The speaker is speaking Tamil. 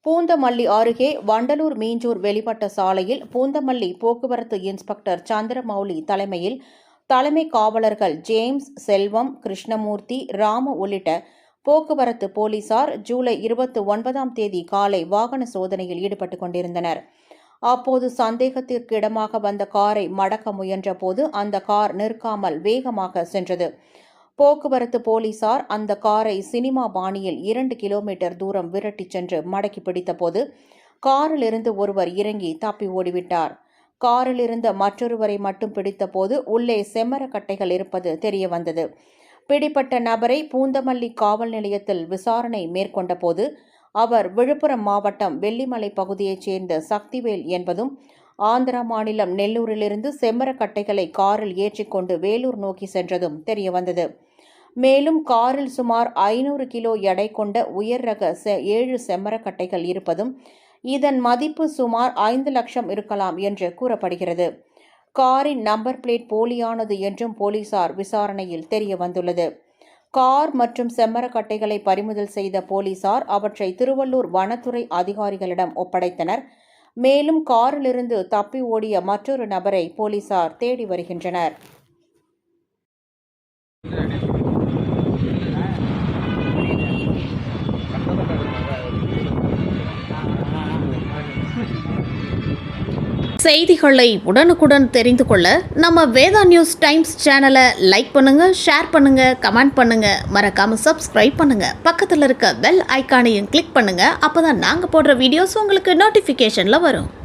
பூந்தமல்லி அருகே வண்டலூர் மீஞ்சூர் வெளிப்பட்ட சாலையில் பூந்தமல்லி போக்குவரத்து இன்ஸ்பெக்டர் சந்திரமௌலி தலைமையில் தலைமை காவலர்கள் ஜேம்ஸ், செல்வம், கிருஷ்ணமூர்த்தி, ராமு உள்ளிட்ட போக்குவரத்து போலீசார் ஜூலை 29ஆம் தேதி காலை வாகன சோதனையில் ஈடுபட்டுக் கொண்டிருந்தனர். அப்போது சந்தேகத்திற்கிடமாக வந்த காரை மடக்க முயன்றபோது அந்த கார் நிற்காமல் வேகமாக சென்றது. போக்குவரத்து போலீசார் அந்த காரை சினிமா பாணியில் 2 கிலோமீட்டர் தூரம் விரட்டிச் சென்று மடக்கி பிடித்தபோது காரிலிருந்து ஒருவர் இறங்கி தப்பி ஓடிவிட்டார். காரில் இருந்த மற்றொருவரை மட்டும் பிடித்தபோது உள்ளே செம்மரக்கட்டைகள் இருப்பது தெரியவந்தது. பிடிப்பட்ட நபரை பூந்தமல்லி காவல் நிலையத்தில் விசாரணை மேற்கொண்டபோது அவர் விழுப்புரம் மாவட்டம் வெள்ளிமலை பகுதியைச் சேர்ந்த சக்திவேல் என்பதும் ஆந்திரா மாநிலம் நெல்லூரிலிருந்து செம்மரக்கட்டைகளை காரில் ஏற்றிக்கொண்டு வேலூர் நோக்கி சென்றதும் தெரியவந்தது. மேலும் காரில் சுமார் 500 கிலோ எடை கொண்ட உயர் ரக 7 செம்மரக்கட்டைகள் இருப்பதும் இதன் மதிப்பு சுமார் 5 லட்சம் இருக்கலாம் என்று கூறப்படுகிறது. காரின் நம்பர் பிளேட் போலியானது என்றும் போலீசார் விசாரணையில் தெரியவந்துள்ளது. கார் மற்றும் செம்மரக்கட்டைகளை பறிமுதல் செய்த போலீசார் அவற்றை திருவள்ளூர் வனத்துறை அதிகாரிகளிடம் ஒப்படைத்தனர். மேலும் காரிலிருந்து தப்பி ஓடிய மற்றொரு நபரை போலீசார் தேடி வருகின்றனர். செய்திகளை உடனுக்குடன் தெரிந்து கொள்ள நம்ம வேதா நியூஸ் டைம்ஸ் சேனலை லைக் பண்ணுங்க, ஷேர் பண்ணுங்க, கமெண்ட் பண்ணுங்க, மறக்காம சப்ஸ்கிரைப் பண்ணுங்க. பக்கத்தில் இருக்க பெல் ஐக்கானையும் கிளிக் பண்ணுங்க. அப்பதான் நாங்க போடுற வீடியோஸ் உங்களுக்கு நோட்டிபிகேஷன்ல வரும்.